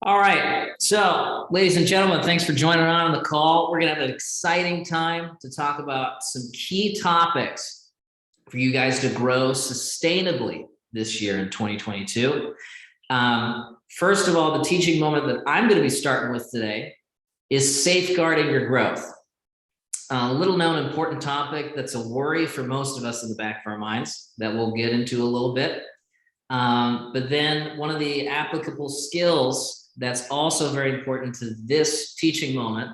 All right. So, ladies and gentlemen, thanks for joining on the call. We're going to have an exciting time to talk about some key topics for you guys to grow sustainably this year in 2022. First of all, the teaching moment that I'm going to be starting with today is safeguarding your growth. A little known important topic that's a worry for most of us in the back of our minds that we'll get into a little bit. But then one of the applicable skills that's also very important to this teaching moment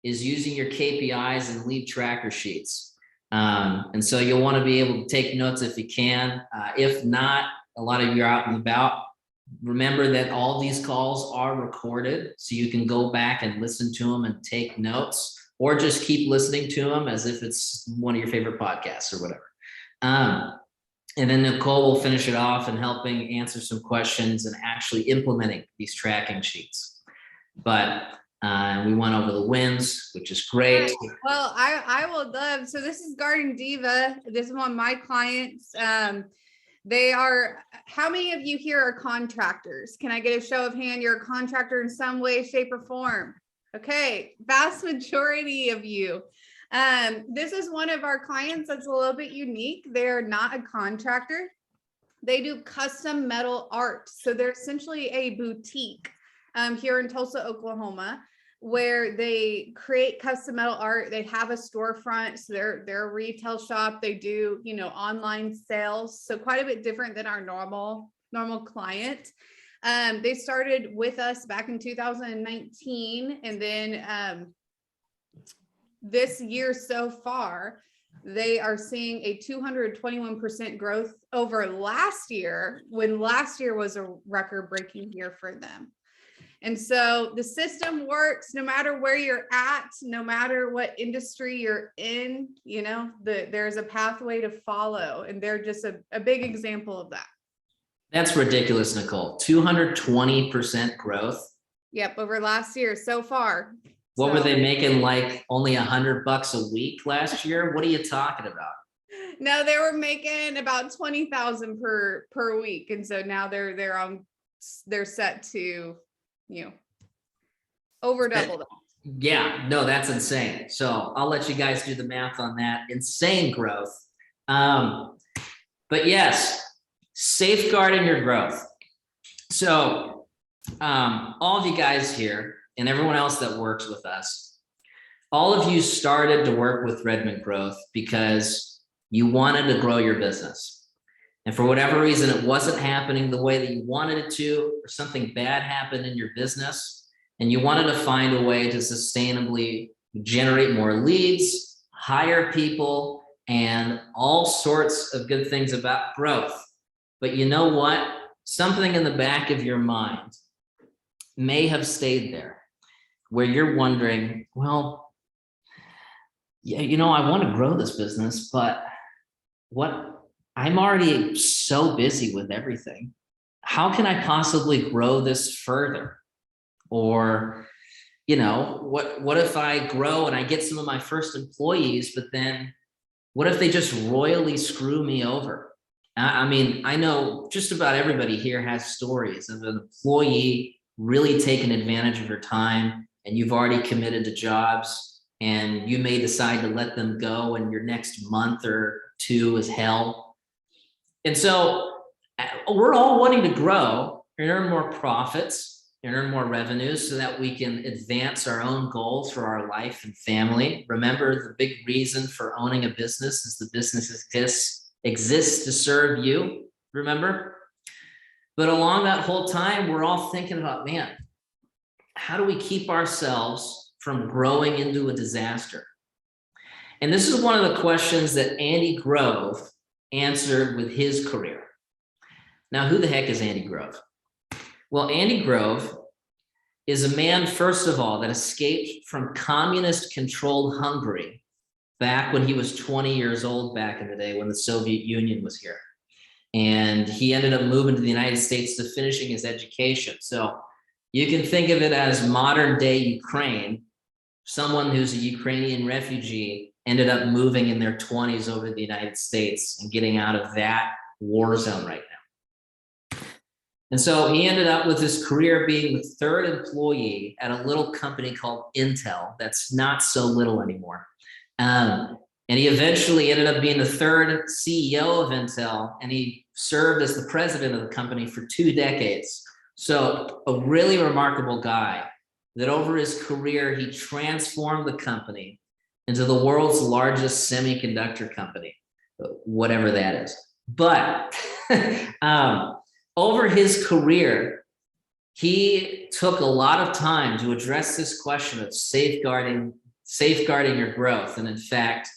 is using your KPIs and lead tracker sheets. And so you'll want to be able to take notes if you can. If not, a lot of you are out and about. Remember that all these calls are recorded, so you can go back and listen to them and take notes, or just keep listening to them as if it's one of your favorite podcasts or whatever. And then Nicole will finish it off and helping answer some questions and actually implementing these tracking sheets. But we went over the wins, which is great. Well, I will love. So this is Garden Diva. This is one of my clients. They are, how many of you here are contractors? Can I get a show of hand? You're a contractor in some way, shape, or form. Okay, vast majority of you. This is one of our clients that's a little bit unique. They're not a contractor. They do custom metal art. So they're essentially a boutique here in Tulsa, Oklahoma, where they create custom metal art. They have a storefront. So they're a retail shop. They do, online sales. So quite a bit different than our normal client. They started with us back in 2019, and then this year so far, they are seeing a 221% growth over last year, when last year was a record-breaking year for them. And so the system works no matter where you're at, no matter what industry you're in, there's a pathway to follow, and they're just a big example of that. That's ridiculous, Nicole. 220% growth. Yep, over last year so far. What were they making, like only $100 a week last year? What are you talking about? No, they were making about 20,000 per week, and so now they're set to, over double that. Yeah, no, that's insane. So I'll let you guys do the math on that. Insane growth. But yes, safeguarding your growth. So all of you guys here and everyone else that works with us, all of you started to work with Redmond Growth because you wanted to grow your business. And for whatever reason, it wasn't happening the way that you wanted it to, or something bad happened in your business, and you wanted to find a way to sustainably generate more leads, hire people, and all sorts of good things about growth. But you know what? Something in the back of your mind may have stayed there, where you're wondering, well, yeah, I want to grow this business, but I'm already so busy with everything. How can I possibly grow this further? Or, what if I grow and I get some of my first employees, but then what if they just royally screw me over? I mean, I know just about everybody here has stories of an employee really taking advantage of your time, and you've already committed to jobs, and you may decide to let them go, and your next month or two is hell. And so we're all wanting to grow and earn more profits and earn more revenues so that we can advance our own goals for our life and family. Remember, the big reason for owning a business is the business exists to serve you, remember? But along that whole time, we're all thinking about, man, how do we keep ourselves from growing into a disaster? And this is one of the questions that Andy Grove answered with his career. Now, who the heck is Andy Grove? Well, Andy Grove is a man, first of all, that escaped from communist-controlled Hungary back when he was 20 years old back in the day when the Soviet Union was here. And he ended up moving to the United States to finishing his education. So you can think of it as modern day Ukraine. Someone who's a Ukrainian refugee ended up moving in their 20s over to the United States and getting out of that war zone right now. And so he ended up with his career being the third employee at a little company called Intel. That's not so little anymore. And he eventually ended up being the third CEO of Intel, and he served as the president of the company for 2 decades. So a really remarkable guy that over his career, he transformed the company into the world's largest semiconductor company, whatever that is. But over his career, he took a lot of time to address this question of safeguarding your growth. And in fact,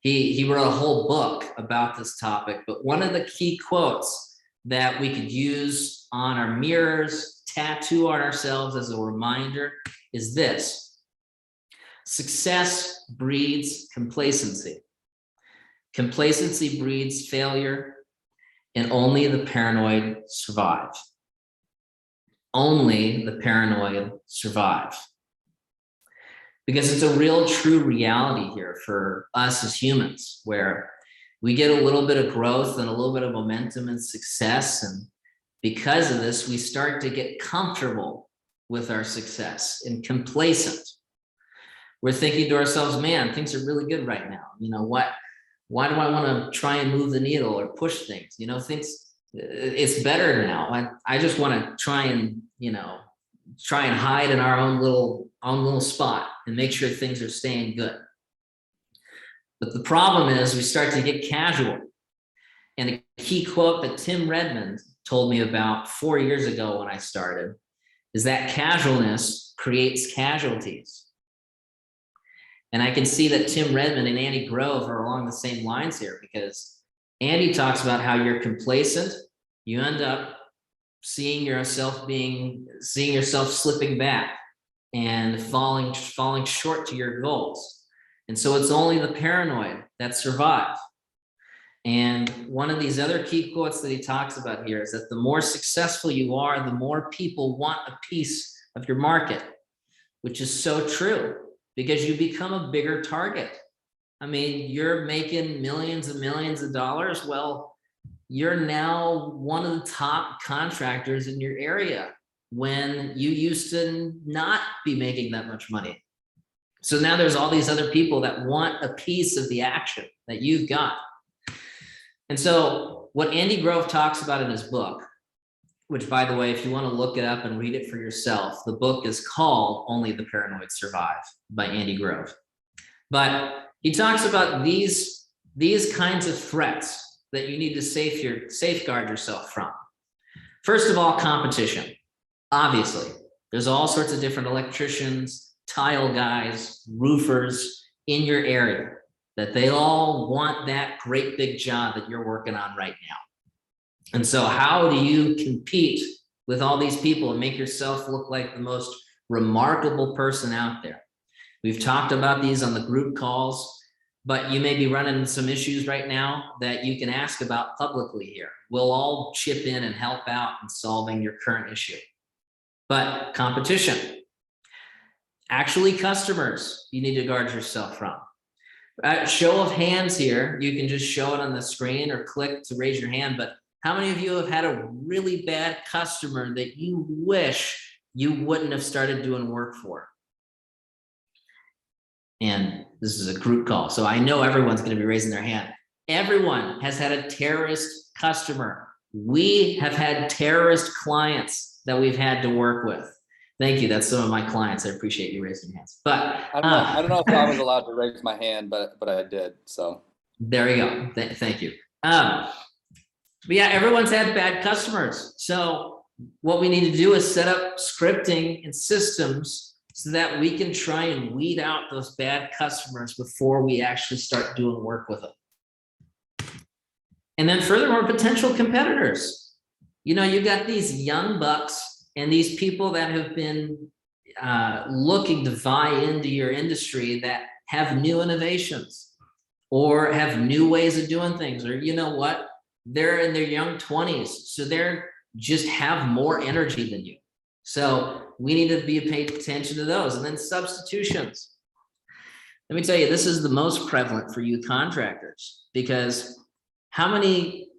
he wrote a whole book about this topic. But one of the key quotes that we could use on our mirrors, tattoo on ourselves as a reminder is this: success breeds complacency. Complacency breeds failure, and only the paranoid survive. Only the paranoid survive. Because it's a real true reality here for us as humans, where we get a little bit of growth and a little bit of momentum and success. And because of this, we start to get comfortable with our success and complacent. We're thinking to ourselves, man, things are really good right now. You know what? Why do I want to try and move the needle or push things? You know, things, it's better now. I just want to try and hide in our own little spot and make sure things are staying good. But the problem is we start to get casual. And a key quote that Tim Redmond told me about 4 years ago when I started is that casualness creates casualties. And I can see that Tim Redmond and Andy Grove are along the same lines here, because Andy talks about how you're complacent, you end up seeing yourself slipping back and falling short to your goals. And so it's only the paranoid that survive. And one of these other key quotes that he talks about here is that the more successful you are, the more people want a piece of your market, which is so true, because you become a bigger target. I mean, you're making millions and millions of dollars. Well, you're now one of the top contractors in your area when you used to not be making that much money. So now there's all these other people that want a piece of the action that you've got. And so what Andy Grove talks about in his book, which, by the way, if you want to look it up and read it for yourself, the book is called Only the Paranoid Survive by Andy Grove. But he talks about these kinds of threats that you need to safeguard yourself from. First of all, competition. Obviously, there's all sorts of different electricians, tile guys, roofers in your area that they all want that great big job that you're working on right now. And so how do you compete with all these people and make yourself look like the most remarkable person out there? We've talked about these on the group calls, but you may be running into some issues right now that you can ask about publicly here. We'll all chip in and help out in solving your current issue. But competition, actually customers, you need to guard yourself from. Show of hands here, you can just show it on the screen or click to raise your hand, but how many of you have had a really bad customer that you wish you wouldn't have started doing work for? And this is a group call, so I know everyone's going to be raising their hand. Everyone has had a terrorist customer. We have had terrorist clients that we've had to work with. Thank you. That's some of my clients. I appreciate you raising your hands. But I don't know if I was allowed to raise my hand, but I did. So there you go. Thank you. But yeah, everyone's had bad customers. So what we need to do is set up scripting and systems so that we can try and weed out those bad customers before we actually start doing work with them. And then furthermore, potential competitors. You know, you've got these young bucks and these people that have been looking to vie into your industry that have new innovations or have new ways of doing things, or you know what? They're in their young 20s, so they're just have more energy than you. So we need to be paying attention to those. And then substitutions. Let me tell you, this is the most prevalent for you contractors, because how many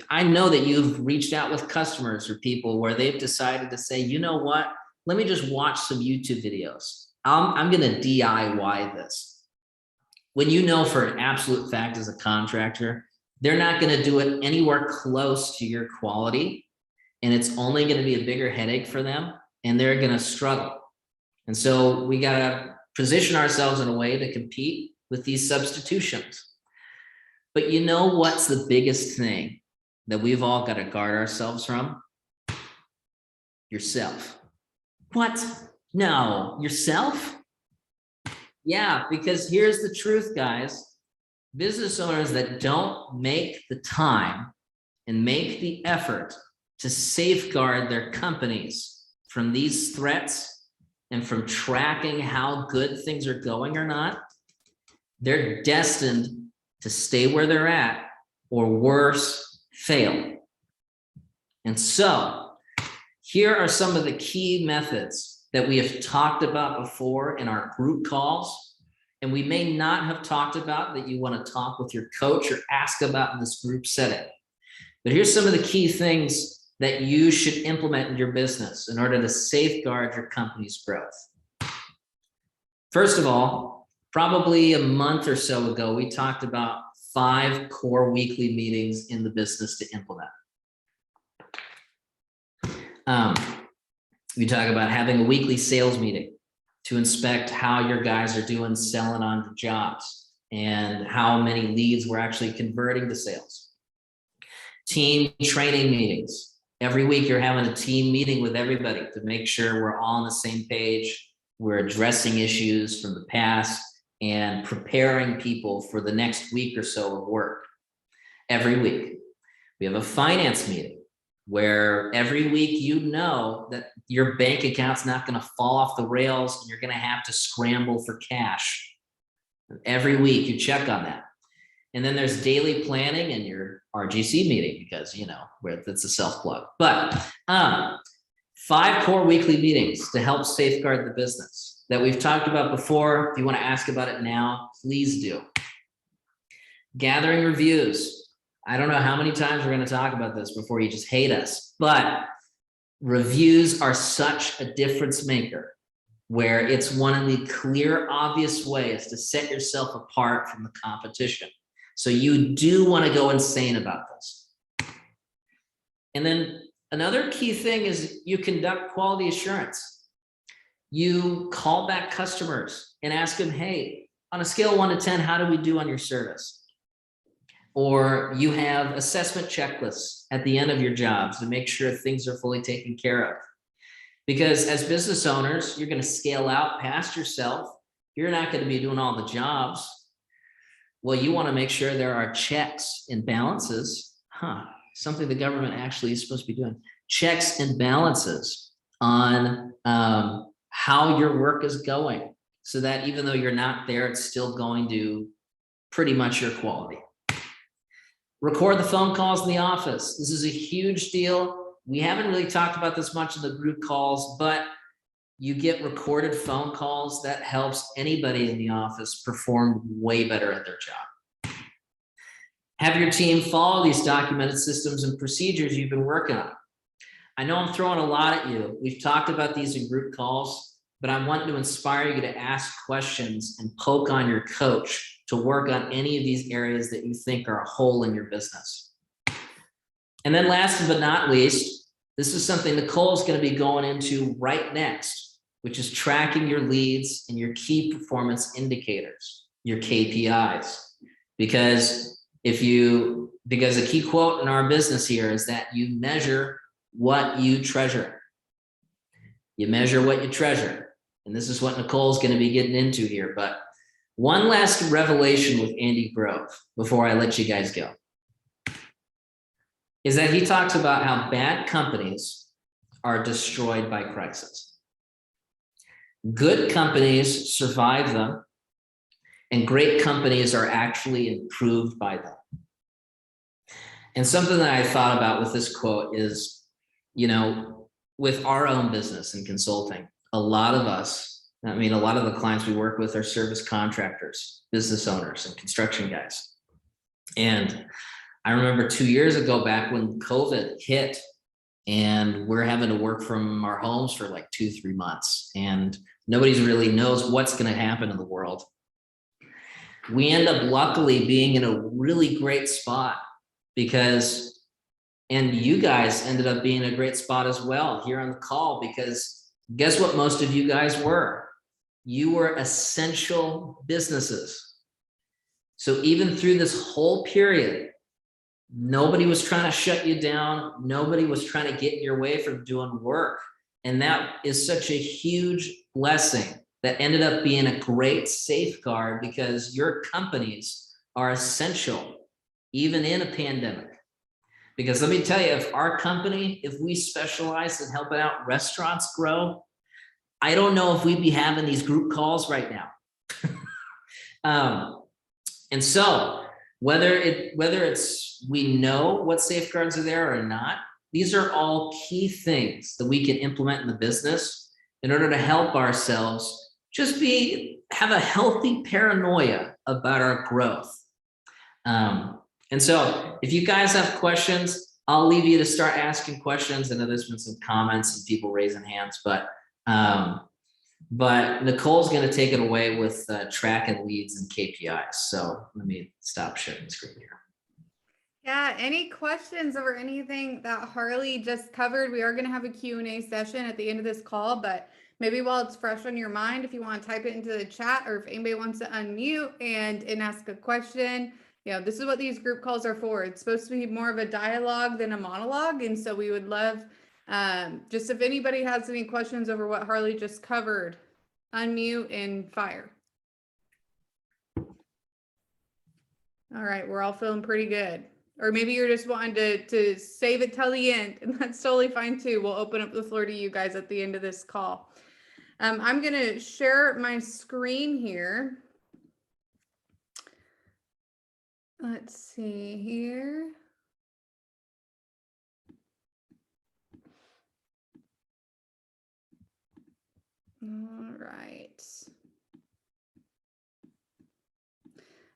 I know that you've reached out with customers or people where they've decided to say, you know what, let me just watch some YouTube videos. I'm going to DIY this. When you know for an absolute fact as a contractor, they're not going to do it anywhere close to your quality, and it's only going to be a bigger headache for them, and they're going to struggle. And so we got to position ourselves in a way to compete with these substitutions. But you know what's the biggest thing that we've all got to guard ourselves from? Yourself. What? No, yourself? Yeah, because here's the truth, guys. Business owners that don't make the time and make the effort to safeguard their companies from these threats and from tracking how good things are going or not, they're destined to stay where they're at, or worse, fail. And so here are some of the key methods that we have talked about before in our group calls, and we may not have talked about that you want to talk with your coach or ask about in this group setting. But here's some of the key things that you should implement in your business in order to safeguard your company's growth. First of all, probably a month or so ago, we talked about 5 core weekly meetings in the business to implement. We talk about having a weekly sales meeting to inspect how your guys are doing selling on jobs and how many leads we're actually converting to sales. Team training meetings. Every week you're having a team meeting with everybody to make sure we're all on the same page. We're addressing issues from the past and preparing people for the next week or so of work. Every week. We have a finance meeting where every week you know that your bank account's not going to fall off the rails and you're going to have to scramble for cash. Every week you check on that. And then there's daily planning and your RGC meeting because, you know, it's a self-plug. But 5 core weekly meetings to help safeguard the business that we've talked about before. If you want to ask about it now, please do. Gathering reviews. I don't know how many times we're going to talk about this before you just hate us, but reviews are such a difference maker where it's one of the clear, obvious ways to set yourself apart from the competition. So you do want to go insane about this. And then another key thing is you conduct quality assurance. You call back customers and ask them, hey, on a scale of 1 to 10, how do we do on your service? Or you have assessment checklists at the end of your jobs to make sure things are fully taken care of. Because as business owners, you're going to scale out past yourself. You're not going to be doing all the jobs. Well, you want to make sure there are checks and balances. Something the government actually is supposed to be doing. Checks and balances on how your work is going, so that even though you're not there, it's still going to pretty much your quality. Record the phone calls in the office. This is a huge deal. We haven't really talked about this much in the group calls, but you get recorded phone calls. That helps anybody in the office perform way better at their job. Have your team follow these documented systems and procedures you've been working on. I know I'm throwing a lot at you. We've talked about these in group calls, but I want to inspire you to ask questions and poke on your coach to work on any of these areas that you think are a hole in your business. And then last but not least, this is something Nicole's going to be going into right next, which is tracking your leads and your key performance indicators, your KPIs. Because a key quote in our business here is that you measure what you treasure. You measure what you treasure. And this is what Nicole's going to be getting into here. But one last revelation with Andy Grove before I let you guys go is that he talks about how bad companies are destroyed by crisis. Good companies survive them, and great companies are actually improved by them. And something that I thought about with this quote is, you know, with our own business and consulting, a lot of the clients we work with are service contractors, business owners, and construction guys. And I remember 2 years ago, back when COVID hit, and we're having to work from our homes for like 2-3 months, and nobody's really knows what's going to happen in the world. We end up luckily being in a really great spot because, and you guys ended up being a great spot as well here on the call, because guess what most of you guys were? You were essential businesses. So even through this whole period, nobody was trying to shut you down. Nobody was trying to get in your way from doing work. And that is such a huge blessing that ended up being a great safeguard, because your companies are essential, even in a pandemic. Because let me tell you, if our company, if we specialize in helping out restaurants grow, I don't know if we'd be having these group calls right now. And so whether it's we know what safeguards are there or not, these are all key things that we can implement in the business in order to help ourselves just have a healthy paranoia about our growth. And so if you guys have questions, I'll leave you to start asking questions. I know there's been some comments and people raising hands, but Nicole's going to take it away with track and leads and KPIs. So let me stop sharing the screen here. Yeah, any questions over anything that Harley just covered? We are going to have a Q&A session at the end of this call, but maybe while it's fresh on your mind, if you want to type it into the chat, or if anybody wants to unmute and ask a question, this is what these group calls are for. It's supposed to be more of a dialogue than a monologue. And so we would love, just if anybody has any questions over what Harley just covered, unmute and fire. All right, we're all feeling pretty good. Or maybe you're just wanting to save it till the end, and that's totally fine too. We'll open up the floor to you guys at the end of this call. I'm going to share my screen here. Let's see here. All right.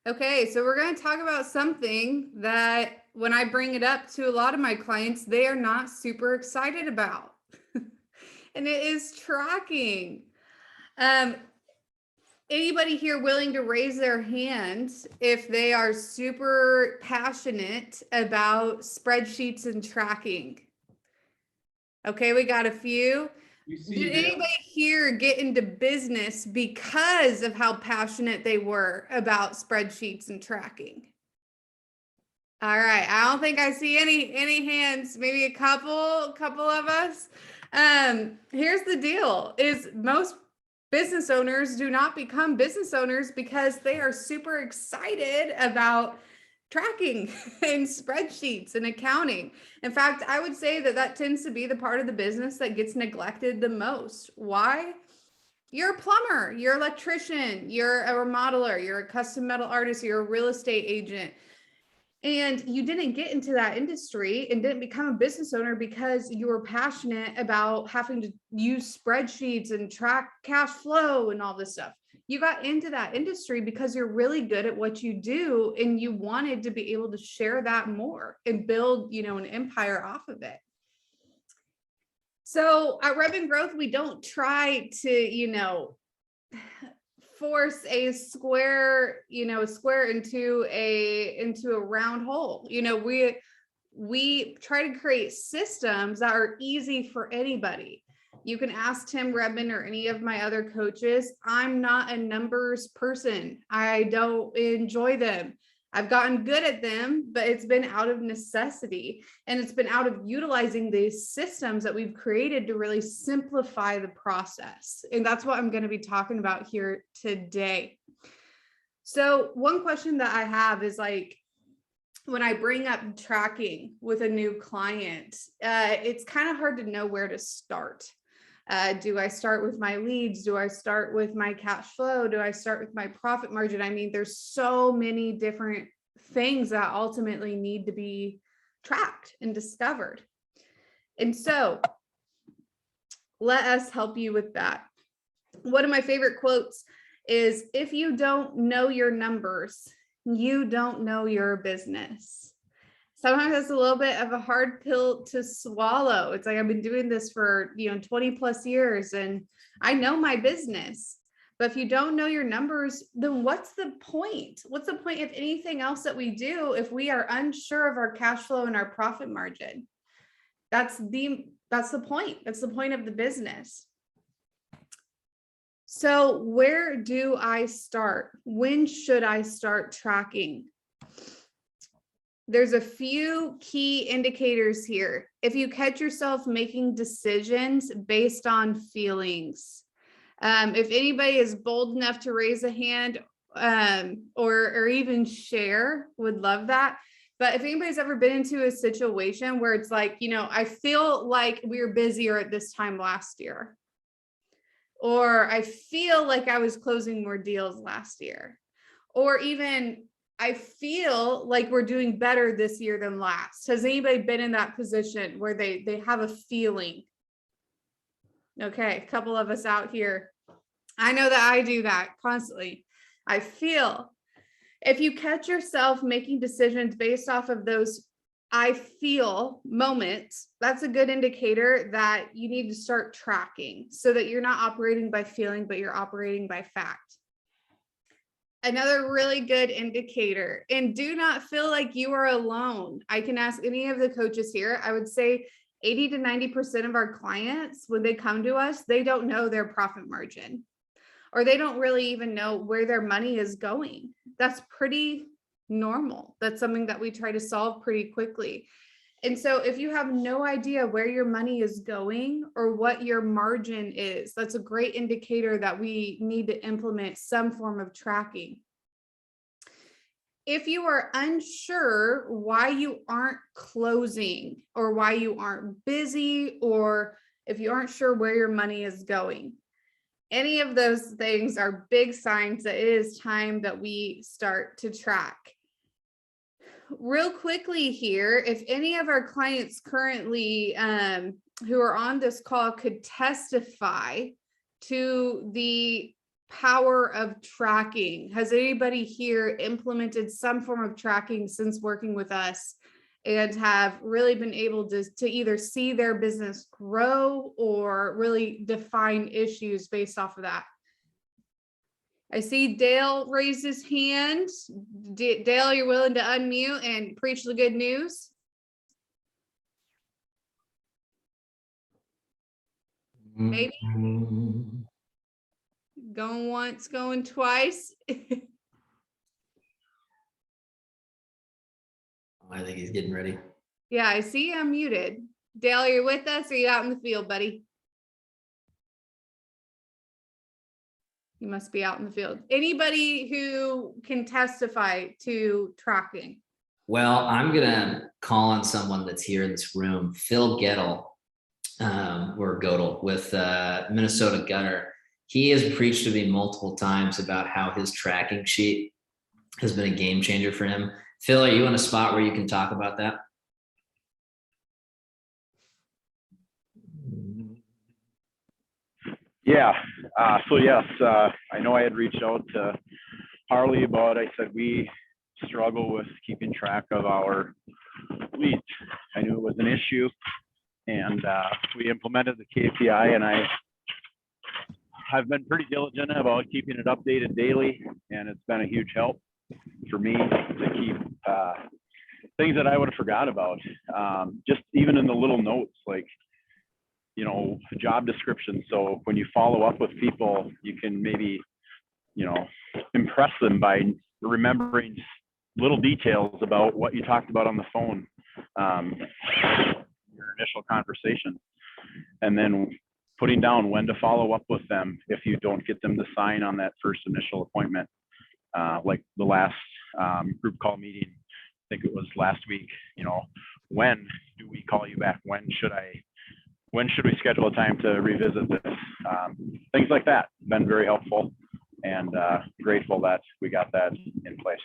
Okay, so we're going to talk about something that when I bring it up to a lot of my clients, they are not super excited about. And it is tracking. Anybody here willing to raise their hand if they are super passionate about spreadsheets and tracking? Okay, we got a few. Did anybody here get into business because of how passionate they were about spreadsheets and tracking? All right, I don't think I see any hands, maybe a couple of us. Here's the deal, is most business owners do not become business owners because they are super excited about tracking and spreadsheets and accounting. In fact, I would say that tends to be the part of the business that gets neglected the most. Why? You're a plumber, you're an electrician, you're a remodeler, you're a custom metal artist, you're a real estate agent. And you didn't get into that industry and didn't become a business owner because you were passionate about having to use spreadsheets and track cash flow and all this stuff. You got into that industry because you're really good at what you do, and you wanted to be able to share that more and build, an empire off of it. So at Rev and Growth, we don't try to, force a square, into a round hole. We try to create systems that are easy for anybody. You can ask Tim Redmond or any of my other coaches. I'm not a numbers person. I don't enjoy them. I've gotten good at them, but it's been out of necessity, and it's been out of utilizing these systems that we've created to really simplify the process. And that's what I'm going to be talking about here today. So one question that I have is, like, when I bring up tracking with a new client, it's kind of hard to know where to start. Do I start with my leads? Do I start with my cash flow? Do I start with my profit margin? I mean, there's so many different things that ultimately need to be tracked and discovered. And so let us help you with that. One of my favorite quotes is, if you don't know your numbers, you don't know your business. sometimes that's a little bit of a hard pill to swallow. It's like, I've been doing this for, 20 plus years and I know my business. But if you don't know your numbers, then what's the point? What's the point of anything else that we do if we are unsure of our cash flow and our profit margin? That's the point. That's the point of the business. So where do I start? When should I start tracking? There's a few key indicators here. If you catch yourself making decisions based on feelings, if anybody is bold enough to raise a hand or even share, would love that. But if anybody's ever been into a situation where it's like, I feel like we were busier at this time last year, or I feel like I was closing more deals last year, or even I feel like we're doing better this year than last. Has anybody been in that position where they have a feeling? Okay, a couple of us out here. I know that I do that constantly. I feel. If you catch yourself making decisions based off of those I feel moments, that's a good indicator that you need to start tracking so that you're not operating by feeling, but you're operating by fact. Another really good indicator, and do not feel like you are alone. I can ask any of the coaches here. I would say 80 to 90% of our clients, when they come to us, they don't know their profit margin, or they don't really even know where their money is going. That's pretty normal. That's something that we try to solve pretty quickly. And so if you have no idea where your money is going or what your margin is, that's a great indicator that we need to implement some form of tracking. If you are unsure why you aren't closing or why you aren't busy, or if you aren't sure where your money is going, any of those things are big signs that it is time that we start to track. Real quickly here, if any of our clients currently who are on this call could testify to the power of tracking. Has anybody here implemented some form of tracking since working with us and have really been able to either see their business grow or really define issues based off of that? I see Dale raise his hand. Dale, you're willing to unmute and preach the good news? Maybe. Going once, going twice. I think he's getting ready. Yeah, I see you unmuted. Dale, you're with us or you out in the field, buddy? You must be out in the field. Anybody who can testify to tracking? Well, I'm gonna call on someone that's here in this room, Phil Gettle, or Godel with Minnesota Gunner. He has preached to me multiple times about how his tracking sheet has been a game changer for him. Phil, are you in a spot where you can talk about that? Yeah. So yes, I know I had reached out to Harley about, I said we struggle with keeping track of our leads. I knew it was an issue, and we implemented the KPI, and I've been pretty diligent about keeping it updated daily, and it's been a huge help for me to keep things that I would have forgot about. Just even in the little notes, like, job description. So when you follow up with people, you can maybe, impress them by remembering little details about what you talked about on the phone, your initial conversation, and then putting down when to follow up with them if you don't get them to sign on that first initial appointment. Like the last group call meeting, I think it was last week, when do we call you back? When should we schedule a time to revisit this? Things like that have been very helpful, and grateful that we got that in place.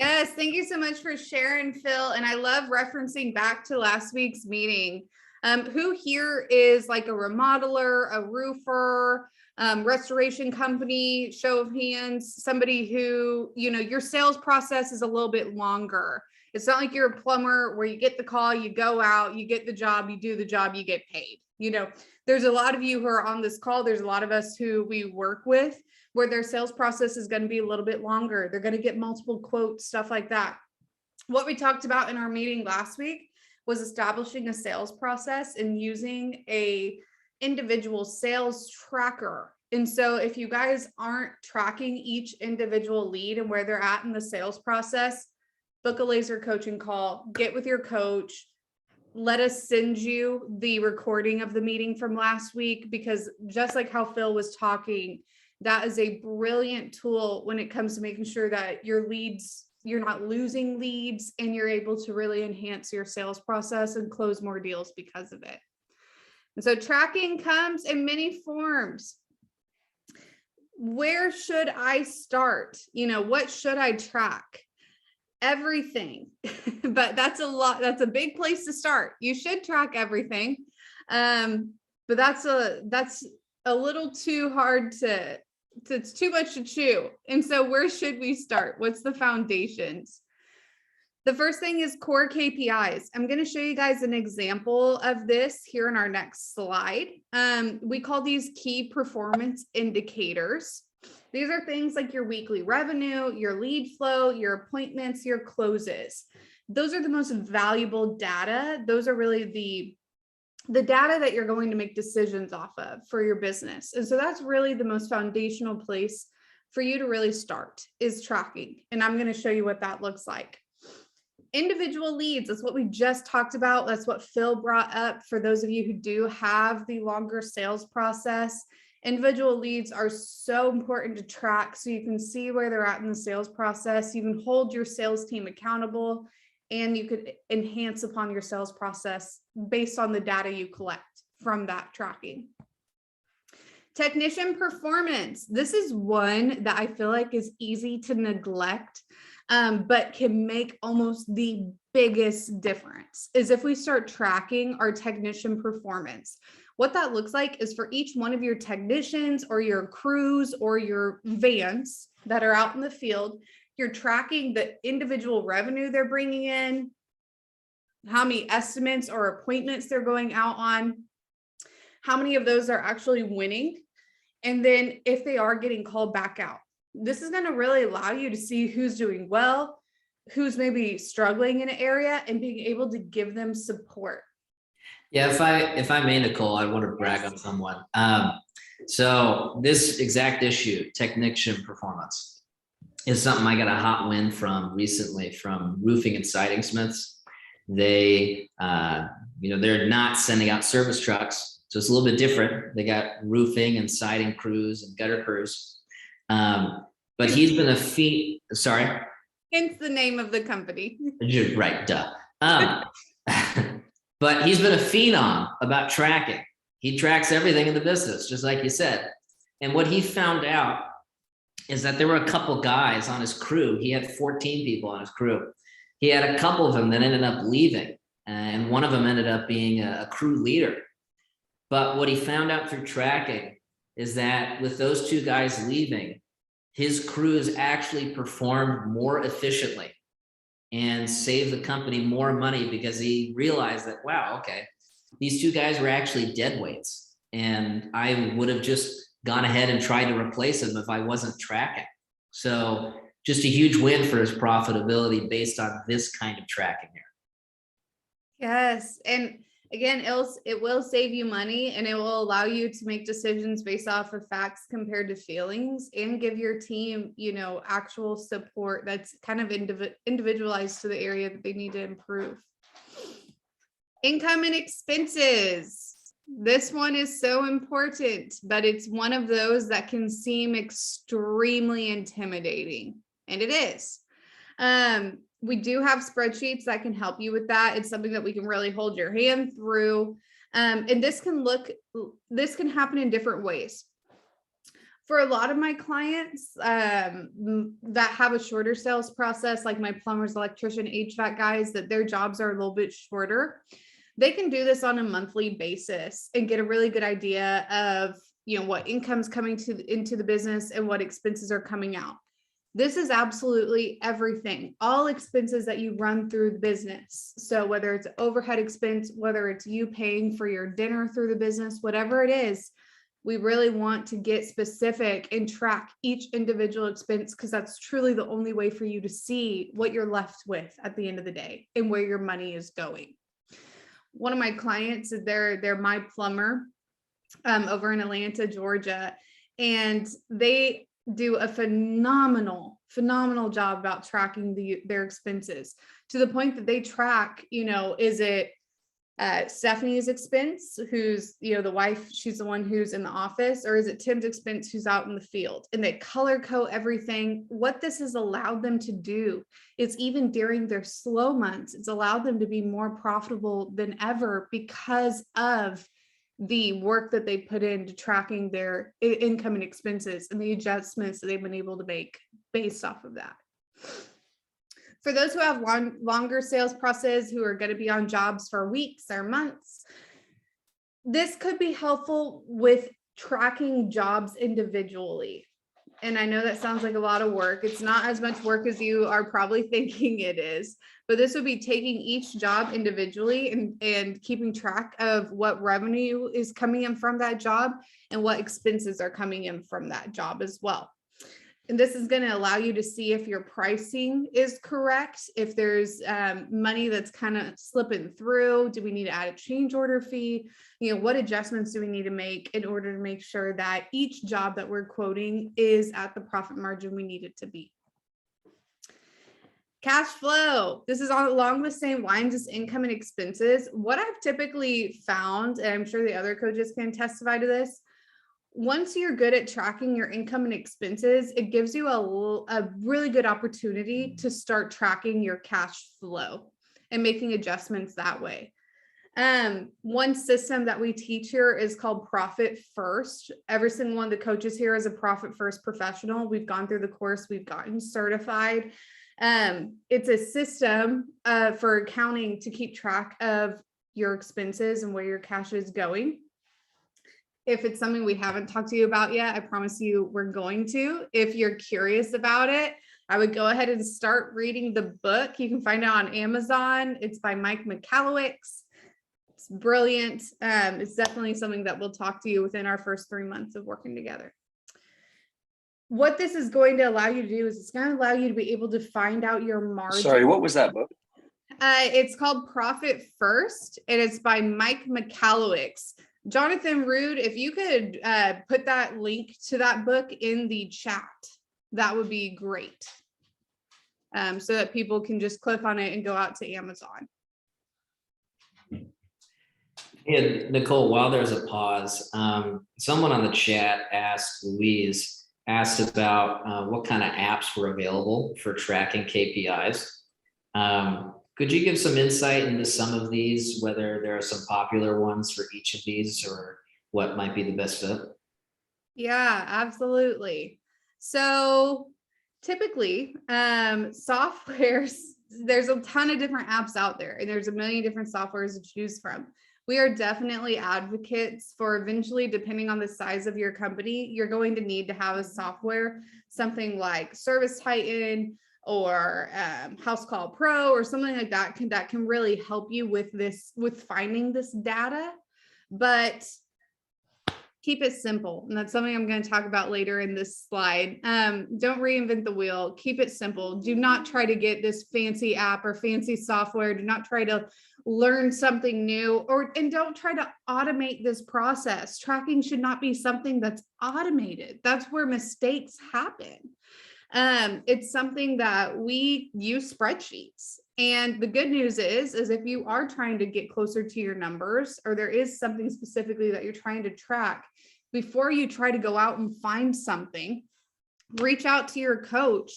Yes, thank you so much for sharing, Phil. And I love referencing back to last week's meeting. Who here is like a remodeler, a roofer, restoration company? Show of hands. Somebody who, your sales process is a little bit longer It's not like you're a plumber where you get the call, you go out, you get the job, you do the job, you get paid. You know, there's a lot of you who are on this call. There's a lot of us who we work with where their sales process is going to be a little bit longer. They're going to get multiple quotes, stuff like that. What we talked about in our meeting last week was establishing a sales process and using a individual sales tracker. And so if you guys aren't tracking each individual lead and where they're at in the sales process, book a laser coaching call, get with your coach. Let us send you the recording of the meeting from last week, because just like how Phil was talking, that is a brilliant tool when it comes to making sure that your leads, you're not losing leads, and you're able to really enhance your sales process and close more deals because of it. And so tracking comes in many forms. Where should I start? You know, what should I track? Everything. But that's a lot. That's a big place to start. You should track everything. But that's a little too hard to it's too much to chew. And so where should we start? What's the foundations? The first thing is core KPIs. I'm going to show you guys an example of this here in our next slide. We call these key performance indicators. These are things like your weekly revenue, your lead flow, your appointments, your closes. Those are the most valuable data. Those are really the data that you're going to make decisions off of for your business. And so that's really the most foundational place for you to really start, is tracking. And I'm going to show you what that looks like. Individual leads, that's what we just talked about. That's what Phil brought up. For those of you who do have the longer sales process, individual leads are so important to track so you can see where they're at in the sales process. You can hold your sales team accountable, and you could enhance upon your sales process based on the data you collect from that tracking. Technician performance. This is one that I feel like is easy to neglect, but can make almost the biggest difference, is if we start tracking our technician performance. What that looks like is for each one of your technicians or your crews or your vans that are out in the field, you're tracking the individual revenue they're bringing in, how many estimates or appointments they're going out on, how many of those are actually winning, and then if they are getting called back out. This is going to really allow you to see who's doing well, who's maybe struggling in an area, and being able to give them support. Yeah, if I may, Nicole, I want to brag on someone. So this exact issue, technician performance, is something I got a hot win from recently from roofing and siding smiths. They, they're not sending out service trucks, so it's a little bit different. They got roofing and siding crews and gutter crews. But he's been sorry. Hence the name of the company. Right, duh. But he's been a phenom about tracking. He tracks everything in the business, just like you said. And what he found out is that there were a couple guys on his crew. He had 14 people on his crew. He had a couple of them that ended up leaving, and one of them ended up being a crew leader. But what he found out through tracking is that with those two guys leaving, his crews actually performed more efficiently and saved the company more money, because he realized that, wow, okay, these two guys were actually dead weights, and I would have just gone ahead and tried to replace them if I wasn't tracking. So just a huge win for his profitability based on this kind of tracking here. Yes. And again, it will save you money, and it will allow you to make decisions based off of facts compared to feelings, and give your team, actual support that's kind of individualized to the area that they need to improve. Income and expenses. This one is so important, but it's one of those that can seem extremely intimidating, and it is. We do have spreadsheets that can help you with that. It's something that we can really hold your hand through. And this can happen in different ways. For a lot of my clients that have a shorter sales process, like my plumbers, electrician, HVAC guys, that their jobs are a little bit shorter, they can do this on a monthly basis and get a really good idea of, what income's coming into the business and what expenses are coming out. This is absolutely everything, all expenses that you run through the business. So whether it's overhead expense, whether it's you paying for your dinner through the business, whatever it is, we really want to get specific and track each individual expense, because that's truly the only way for you to see what you're left with at the end of the day and where your money is going. One of my clients, they're my plumber over in Atlanta, Georgia, and they do a phenomenal job about tracking their expenses, to the point that they track, is it Stephanie's expense, who's, the wife, she's the one who's in the office, or is it Tim's expense, who's out in the field? And they color code everything. What this has allowed them to do is, even during their slow months, it's allowed them to be more profitable than ever, because of the work that they put into tracking their income and expenses, and the adjustments that they've been able to make based off of that. For those who have longer sales processes, who are going to be on jobs for weeks or months, this could be helpful with tracking jobs individually. And I know that sounds like a lot of work. It's not as much work as you are probably thinking it is, but this would be taking each job individually and keeping track of what revenue is coming in from that job and what expenses are coming in from that job as well. And this is going to allow you to see if your pricing is correct, if there's money that's kind of slipping through. Do we need to add a change order fee? What adjustments do we need to make in order to make sure that each job that we're quoting is at the profit margin we need it to be? Cash flow. This is along the same lines as income and expenses. What I've typically found, and I'm sure the other coaches can testify to this, once you're good at tracking your income and expenses, it gives you a really good opportunity to start tracking your cash flow and making adjustments that way. One system that we teach here is called Profit First. Every single one of the coaches here is a Profit First professional. We've gone through the course, we've gotten certified. It's a system for accounting to keep track of your expenses and where your cash is going. If it's something we haven't talked to you about yet, I promise you we're going to. If you're curious about it, I would go ahead and start reading the book. You can find it on Amazon. It's by Mike Michalowicz. It's brilliant. It's definitely something that we'll talk to you within our first 3 months of working together. What this is going to allow you to do is it's going to allow you to be able to find out your margin. Sorry, what was that book? It's called Profit First, and it's by Mike Michalowicz. Jonathan Rude, if you could put that link to that book in the chat, that would be great. So that people can just click on it and go out to Amazon. Hey, Nicole, while there's a pause, someone on the chat Louise asked about what kind of apps were available for tracking KPIs. Could you give some insight into some of these, whether there are some popular ones for each of these or what might be the best fit? Yeah, absolutely. So typically softwares, there's a ton of different apps out there, and there's a million different softwares to choose from. We are definitely advocates for, eventually, depending on the size of your company, you're going to need to have a software, something like Service Titan or House Call Pro or something like that can really help you with finding this data. But keep it simple. And that's something I'm going to talk about later in this slide. Don't reinvent the wheel. Keep it simple. Do not try to get this fancy app or fancy software. Do not try to learn something new, and don't try to automate this process. Tracking should not be something that's automated. That's where mistakes happen. It's something that we use spreadsheets. And the good news is if you are trying to get closer to your numbers, or there is something specifically that you're trying to track, before you try to go out and find something, reach out to your coach,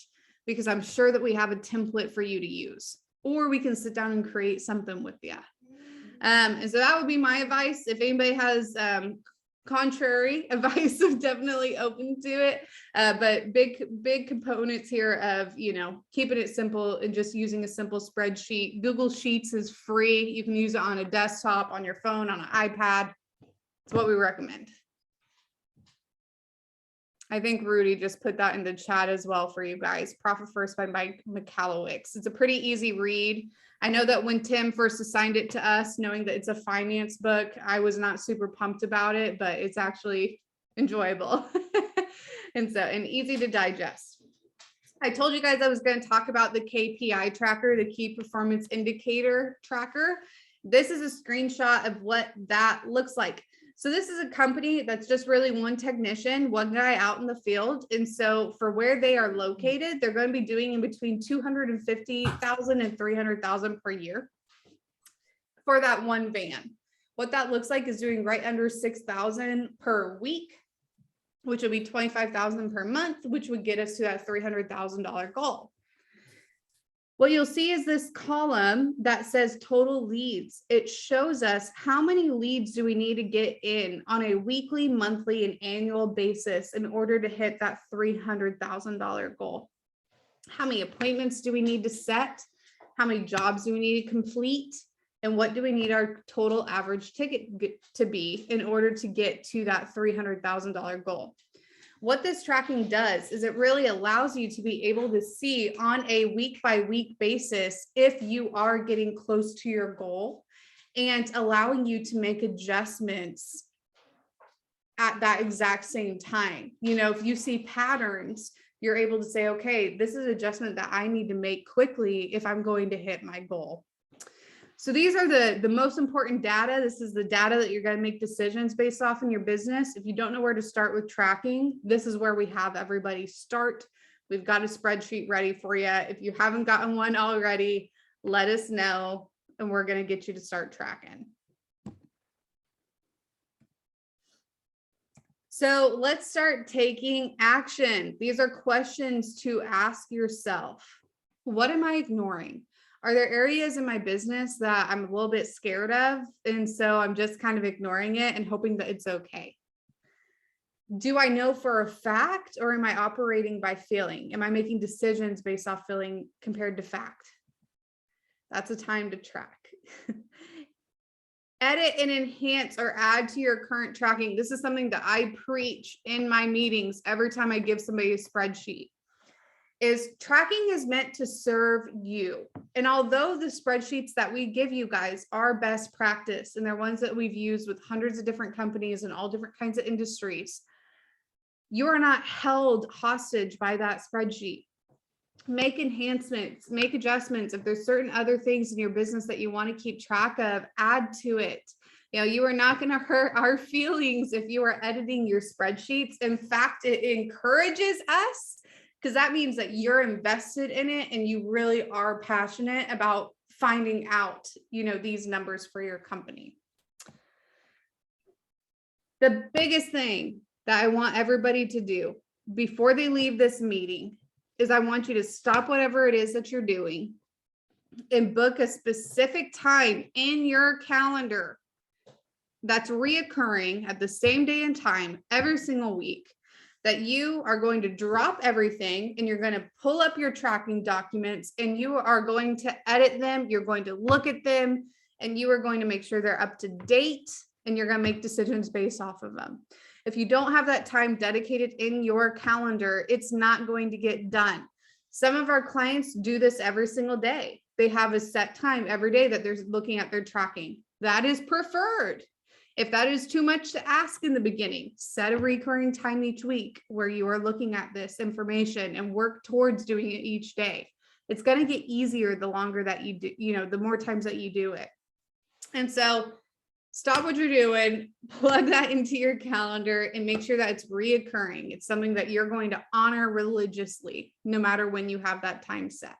because I'm sure that we have a template for you to use, or we can sit down and create something with you. And so that would be my advice. If anybody has contrary advice, I'm definitely open to it. But big components here of, keeping it simple and just using a simple spreadsheet. Google Sheets is free. You can use it on a desktop, on your phone, on an iPad. It's what we recommend. I think Rudy just put that in the chat as well for you guys. Profit First by Mike McCallowicks. It's a pretty easy read. I know that when Tim first assigned it to us, knowing that it's a finance book, I was not super pumped about it, but it's actually enjoyable and easy to digest. I told you guys I was going to talk about the KPI tracker, the key performance indicator tracker. This is a screenshot of what that looks like. So this is a company that's just really one technician, one guy out in the field. And so for where they are located, they're going to be doing in between 250,000 and 300,000 per year for that one van. What that looks like is doing right under 6,000 per week, which would be 25,000 per month, which would get us to that $300,000 goal. What you'll see is this column that says total leads. It shows us how many leads do we need to get in on a weekly, monthly, and annual basis in order to hit that $300,000 goal. How many appointments do we need to set? How many jobs do we need to complete? And what do we need our total average ticket to be in order to get to that $300,000 goal? What this tracking does is it really allows you to be able to see on a week by week basis if you are getting close to your goal and allowing you to make adjustments at that exact same time. You know, if you see patterns, you're able to say, okay, this is an adjustment that I need to make quickly if I'm going to hit my goal. So these are the most important data. This is the data that you're going to make decisions based off in your business. If you don't know where to start with tracking, this is where we have everybody start. We've got a spreadsheet ready for you. If you haven't gotten one already, let us know, and we're going to get you to start tracking. So let's start taking action. These are questions to ask yourself. What am I ignoring? Are there areas in my business that I'm a little bit scared of? And so I'm just kind of ignoring it and hoping that it's okay. Do I know for a fact, or am I operating by feeling? Am I making decisions based off feeling compared to fact? That's a time to track. Edit and enhance or add to your current tracking. This is something that I preach in my meetings every time I give somebody a spreadsheet. Is tracking is meant to serve you. And although the spreadsheets that we give you guys are best practice, and they're ones that we've used with hundreds of different companies and all different kinds of industries, you are not held hostage by that spreadsheet. Make enhancements, make adjustments. If there's certain other things in your business that you want to keep track of, add to it. You know, you are not going to hurt our feelings if you are editing your spreadsheets. In fact, it encourages us, because that means that you're invested in it and you really are passionate about finding out, you know, these numbers for your company. The biggest thing that I want everybody to do before they leave this meeting is I want you to stop whatever it is that you're doing and book a specific time in your calendar that's reoccurring at the same day and time every single week, that you are going to drop everything and you're going to pull up your tracking documents and you are going to edit them. You're going to look at them and you are going to make sure they're up to date, and you're going to make decisions based off of them. If you don't have that time dedicated in your calendar, it's not going to get done. Some of our clients do this every single day. They have a set time every day that they're looking at their tracking. That is preferred. If that is too much to ask in the beginning, set a recurring time each week where you are looking at this information and work towards doing it each day. It's going to get easier the longer that you do, you know, the more times that you do it. And so stop what you're doing, plug that into your calendar, and make sure that it's reoccurring. It's something that you're going to honor religiously, no matter when you have that time set.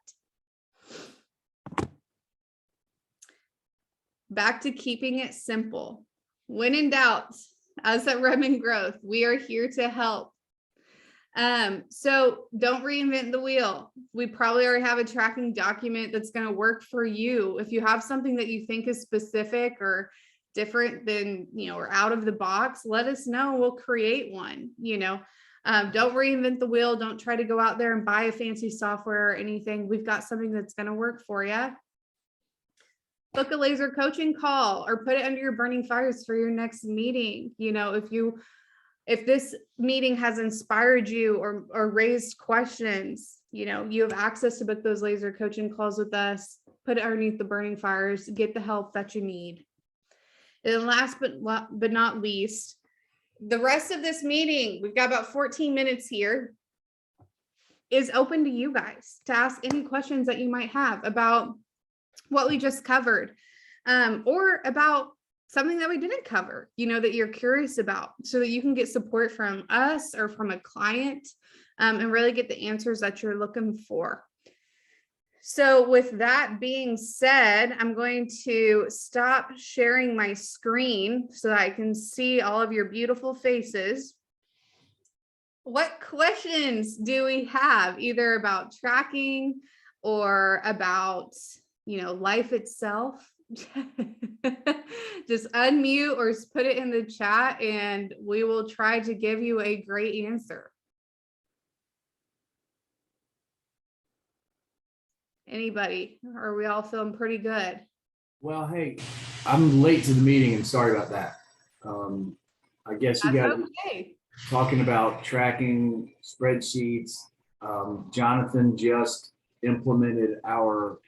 Back to keeping it simple. When in doubt, us at Redmond Growth, we are here to help. So don't reinvent the wheel. We probably already have a tracking document that's going to work for you. If you have something that you think is specific or different than, you know, or out of the box, let us know. We'll create one. You know, don't reinvent the wheel. Don't try to go out there and buy a fancy software or anything. We've got something that's going to work for you. Book a laser coaching call or put it under your burning fires for your next meeting. You know, if you If this meeting has inspired you or raised questions, you have access to book those laser coaching calls with us, put it underneath the burning fires, get the help that you need. And then last but not least, the rest of this meeting, we've got about 14 minutes here, is open to you guys to ask any questions that you might have about what we just covered, or about something that we didn't cover, that you're curious about, so that you can get support from us or from a client, and really get the answers that you're looking for. So with that being said, I'm going to stop sharing my screen so that I can see all of your beautiful faces. What questions do we have, either about tracking or about, life itself? Just unmute or put it in the chat and we will try to give you a great answer. Anybody? Or are we all feeling pretty good? Well, hey, I'm late to the meeting and sorry about that. I guess you guys That's okay. talking about tracking spreadsheets. Jonathan just implemented our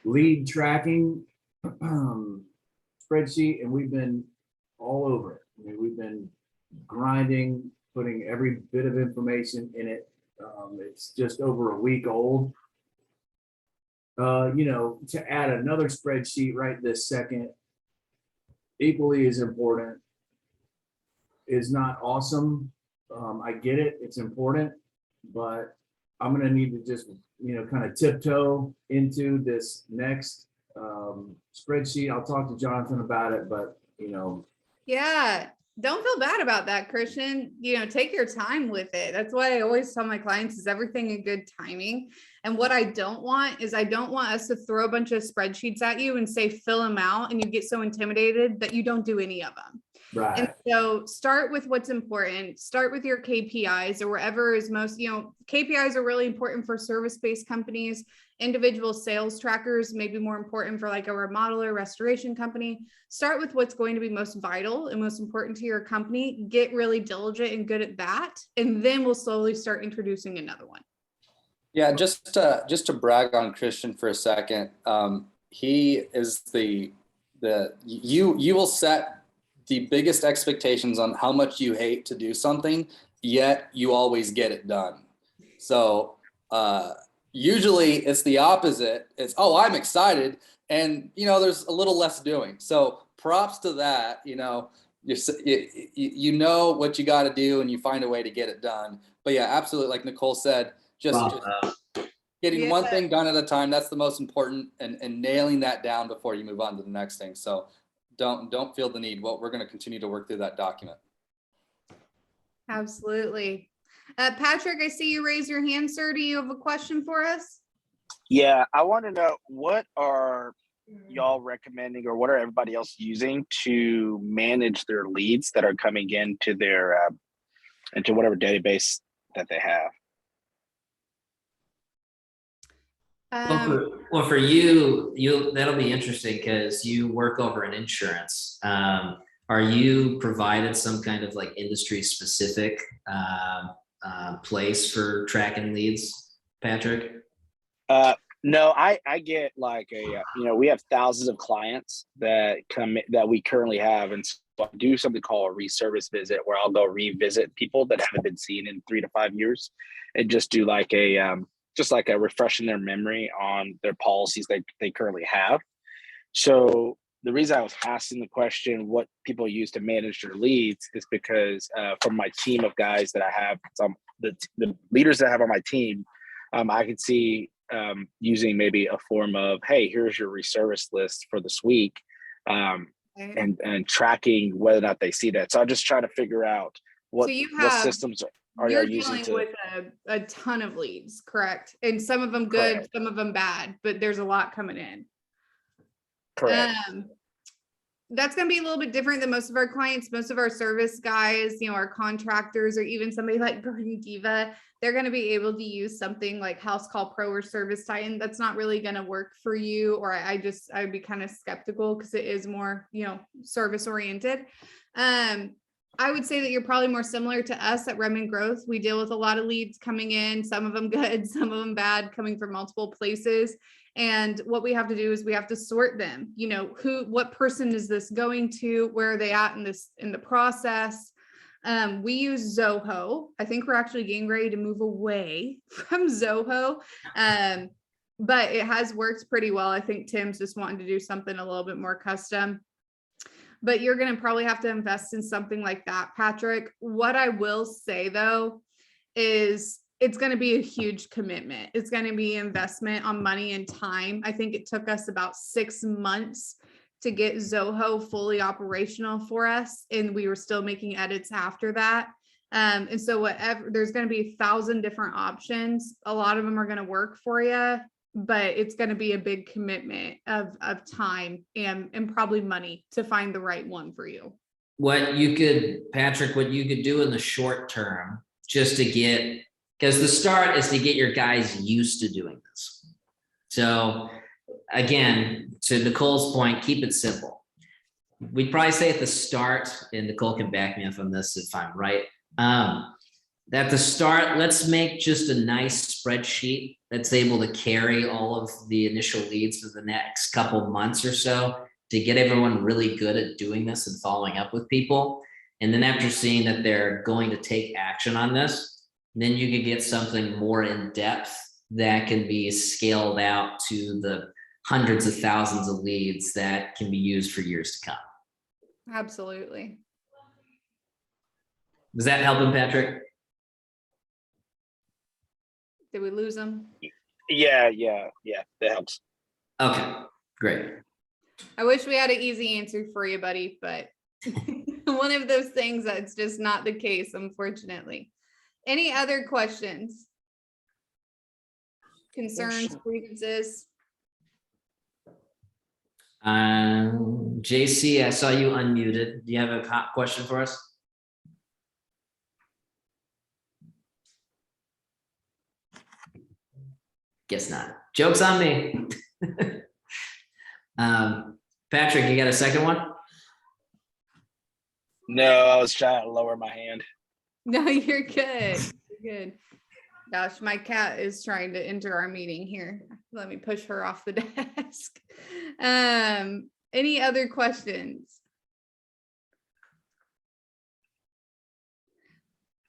lead tracking spreadsheet, and we've been all over it. I mean, we've been grinding, putting every bit of information in it. It's just over a week old. To add another spreadsheet right this second, equally as important, is not awesome. I get it, it's important, but I'm gonna need to just, kind of tiptoe into this next spreadsheet. I'll talk to Jonathan about it, but Yeah, don't feel bad about that, Christian. Take your time with it. That's why I always tell my clients is everything in good timing. And what I don't want is I don't want us to throw a bunch of spreadsheets at you and say, fill them out, and you get so intimidated that you don't do any of them. right. And so start with what's important. Start with your KPIs or wherever is most, KPIs are really important for service-based companies. Individual sales trackers may be more important for like a remodeler, restoration company. Start with what's going to be most vital and most important to your company. Get really diligent and good at that. And then we'll slowly start introducing another one. Yeah, just to brag on Christian for a second, he is you will set the biggest expectations on how much you hate to do something, yet you always get it done. So usually it's the opposite. It's, oh, I'm excited, and there's a little less doing. So props to that. You know what you got to do, and you find a way to get it done. But yeah, absolutely, like Nicole said, just getting one thing done at a time. That's the most important, and nailing that down before you move on to the next thing. So don't feel the need. Well, we're going to continue to work through that document. Absolutely. Patrick, I see you raise your hand, sir. Do you have a question for us? Yeah, I want to know, what are y'all recommending, or what are everybody else using to manage their leads that are coming into their into whatever database that they have? Well, for you that'll be interesting because you work over an insurance. Are you provided some kind of like industry specific place for tracking leads, Patrick? No, I get like we have thousands of clients that we currently have, and so I do something called a reservice visit, where I'll go revisit people that haven't been seen in 3 to 5 years, and just do like a refreshing their memory on their policies they currently have. So the reason I was asking the question, what people use to manage their leads, is because from my team of guys that I have, the leaders that I have on my team, I could see using maybe a form of, hey, here's your reservice list for this week, and tracking whether or not they see that. So I'm just trying to figure out what systems are you using dealing with a ton of leads, correct? And some of them good, correct, some of them bad, but there's a lot coming in. Correct. That's going to be a little bit different than most of our clients. Most of our service guys, our contractors, or even somebody like Garden Diva, they're going to be able to use something like House Call Pro or Service Titan. That's not really going to work for you, or I'd be kind of skeptical because it is more, service oriented. I would say that you're probably more similar to us at Redmond Growth. We deal with a lot of leads coming in, some of them good, some of them bad, coming from multiple places. And what we have to do is we have to sort them. You know, what person is this going to? Where are they at in the process? We use Zoho. I think we're actually getting ready to move away from Zoho. But it has worked pretty well. I think Tim's just wanting to do something a little bit more custom. But you're going to probably have to invest in something like that, Patrick. What I will say though, is it's going to be a huge commitment. It's going to be investment on money and time. I think it took us about 6 months to get Zoho fully operational for us. And we were still making edits after that. And so there's going to be 1,000 different options. A lot of them are going to work for you, but it's going to be a big commitment of time and probably money to find the right one for you. Patrick, what you could do in the short term, just to get, because the start is to get your guys used to doing this. So again, to Nicole's point, keep it simple. We'd probably say at the start, and Nicole can back me up on this if I'm right. At the start, let's make just a nice spreadsheet that's able to carry all of the initial leads for the next couple months or so to get everyone really good at doing this and following up with people. And then after seeing that they're going to take action on this, then you can get something more in depth that can be scaled out to the hundreds of thousands of leads that can be used for years to come. Absolutely. Does that help him, Patrick? Did we lose them? Yeah, that helps. Okay, great. I wish we had an easy answer for you, buddy, but one of those things that's just not the case, unfortunately. Any other questions? Concerns, grievances? JC, I saw you unmuted. Do you have a hot question for us? Guess not. Joke's on me. Patrick, you got a second one? No, I was trying to lower my hand. No, you're good. You're good. Gosh, my cat is trying to enter our meeting here. Let me push her off the desk. Any other questions?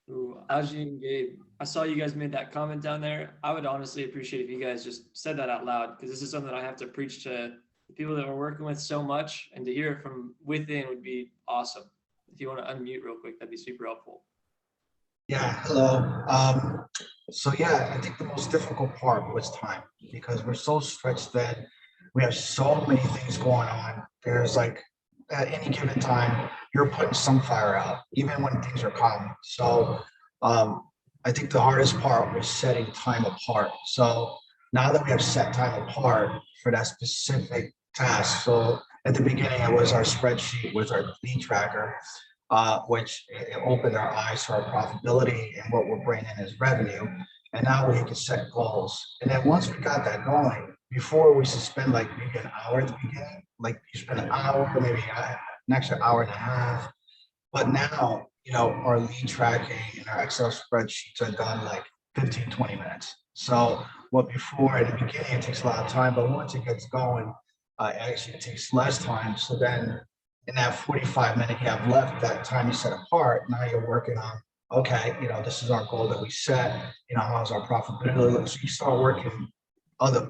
Ooh, Ajay and Gabe, I saw you guys made that comment down there. I would honestly appreciate if you guys just said that out loud, because this is something I have to preach to the people that we're working with so much, and to hear it from within would be awesome. If you want to unmute real quick, that'd be super helpful. Yeah, hello. So yeah, I think the most difficult part was time, because we're so stretched that we have so many things going on. There's like, at any given time, you're putting some fire out, even when things are calm. So I think the hardest part was setting time apart. So now that we have set time apart for that specific task, so at the beginning, it was our spreadsheet with our lead tracker, which it opened our eyes to our profitability and what we're bringing in as revenue. And now we can set goals. And then once we got that going, before we should spend like maybe an hour at the beginning, like you spend an hour, maybe an extra hour and a half. But now, you know, our lead tracking and our Excel spreadsheets are done like 15, 20 minutes. So what before at the beginning, it takes a lot of time, but once it gets going, it actually takes less time. So then in that 45-minute you have left, that time you set apart, now you're working on, okay, you know, this is our goal that we set, you know, how's our profitability? So you start working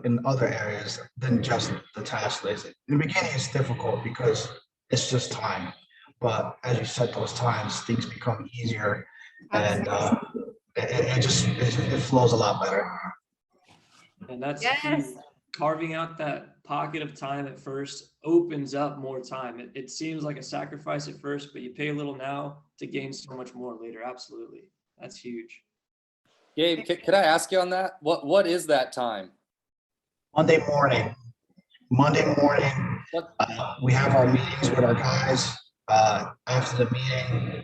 in other areas than just the task list. In the beginning, it's difficult because it's just time. But as you set those times, things become easier, and it flows a lot better. And that's Yes. key. Carving out that pocket of time at first opens up more time. It seems like a sacrifice at first, but you pay a little now to gain so much more later. Absolutely. That's huge. Gabe, could I ask you on that? What is that time? Monday morning, we have our meetings with our guys. After the meeting,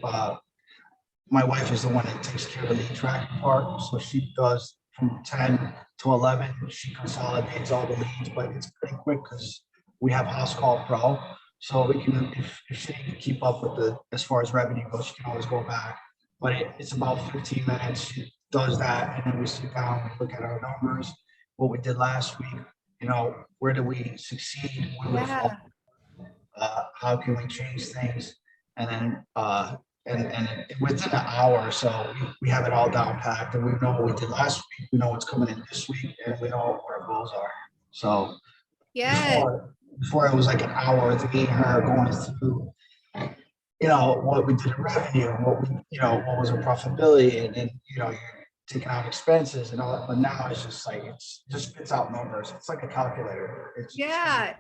my wife is the one that takes care of the lead tracking part. So she does from 10 to 11. She consolidates all the leads, but it's pretty quick because we have House Call Pro. So we can, if she can keep up with as far as revenue goes, she can always go back. But it's about 15 minutes. She does that, and then we sit down, we look at our numbers, what we did last week, where did we succeed? Where we fall? How can we change things? And then, and within an hour or so, we have it all down packed, and we know what we did last week, we know what's coming in this week, and we know what our goals are. So Yeah. before it was like an hour of me and her going through, what we did in revenue, what was our profitability, and then, you're taking out expenses and all that. But now it's just like, it just spits out numbers. It's like a calculator. Yeah,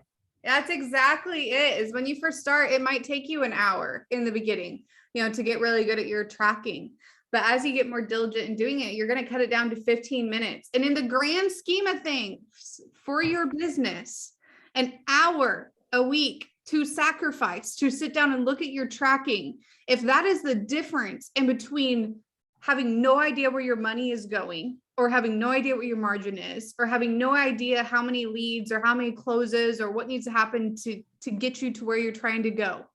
that's exactly it. Is when you first start, it might take you an hour in the beginning, to get really good at your tracking. But as you get more diligent in doing it, you're going to cut it down to 15 minutes. And in the grand scheme of things for your business, an hour a week to sacrifice, to sit down and look at your tracking, if that is the difference in between having no idea where your money is going, or having no idea what your margin is, or having no idea how many leads or how many closes or what needs to happen to get you to where you're trying to go.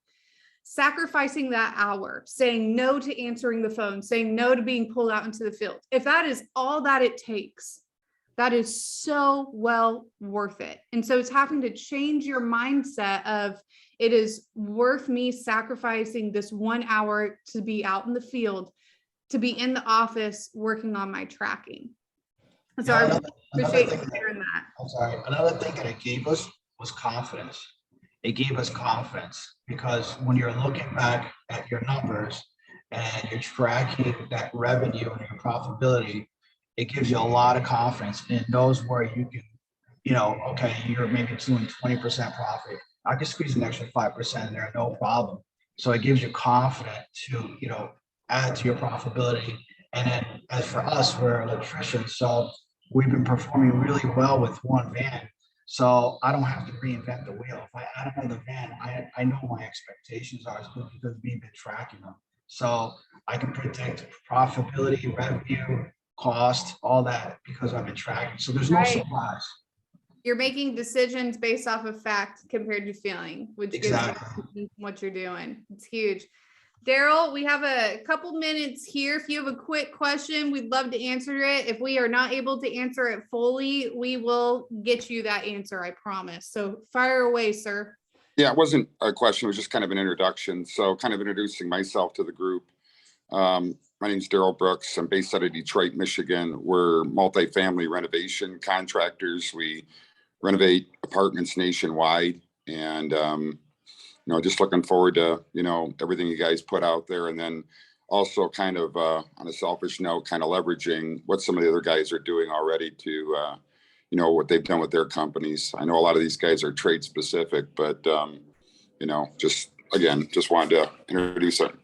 Sacrificing that hour, saying no to answering the phone, saying no to being pulled out into the field. If that is all that it takes, that is so well worth it. And so it's having to change your mindset of, it is worth me sacrificing this 1 hour to be out in the field, to be in the office working on my tracking. So I appreciate you sharing that. I'm sorry. Another thing that it gave us was confidence. It gave us confidence because when you're looking back at your numbers and you're tracking that revenue and your profitability, it gives you a lot of confidence, and it knows where you can, okay, you're maybe doing 20% profit. I can squeeze an extra 5% in there, no problem. So it gives you confidence to, add to your profitability. And then as for us, we're electricians, so we've been performing really well with one van. So I don't have to reinvent the wheel. If I add another van, I know my expectations are because we've been tracking them. So I can predict profitability, revenue, cost, all that because I've been tracking. So there's no surprise. You're making decisions based off of fact compared to feeling, which Exactly. gives what you're doing. It's huge. Daryl, we have a couple minutes here. If you have a quick question, we'd love to answer it. If we are not able to answer it fully, we will get you that answer, I promise. So fire away, sir. Yeah, it wasn't a question. It was just kind of an introduction. So kind of introducing myself to the group. My name is Daryl Brooks. I'm based out of Detroit, Michigan. We're multifamily renovation contractors. We renovate apartments nationwide, and just looking forward to everything you guys put out there, and then also kind of on a selfish note, kind of leveraging what some of the other guys are doing already to what they've done with their companies. I know a lot of these guys are trade specific, but just wanted to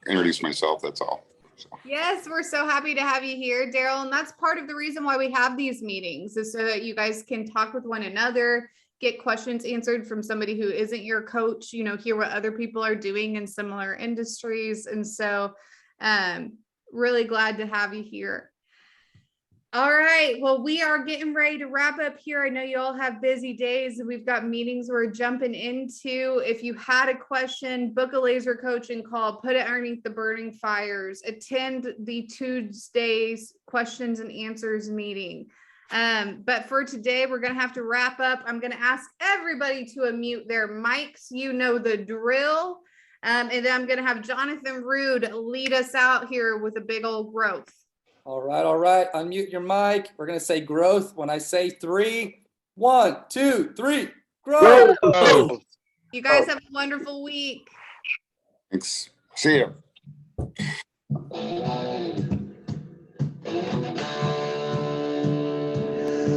introduce myself. That's all. So. Yes, we're so happy to have you here, Daryl. And that's part of the reason why we have these meetings, is so that you guys can talk with one another, get questions answered from somebody who isn't your coach, hear what other people are doing in similar industries. And so really glad to have you here. All right. Well, we are getting ready to wrap up here. I know you all have busy days and we've got meetings we're jumping into. If you had a question, book a laser coaching call, put it underneath the burning fires, attend the Tuesdays questions and answers meeting. But for today, we're going to have to wrap up. I'm going to ask everybody to unmute their mics. You know the drill. And then I'm going to have Jonathan Rude lead us out here with a big old growth. All right. Unmute your mic. We're going to say growth. When I say 3, 1, 2, 3, growth. You guys have a wonderful week. Thanks. See you.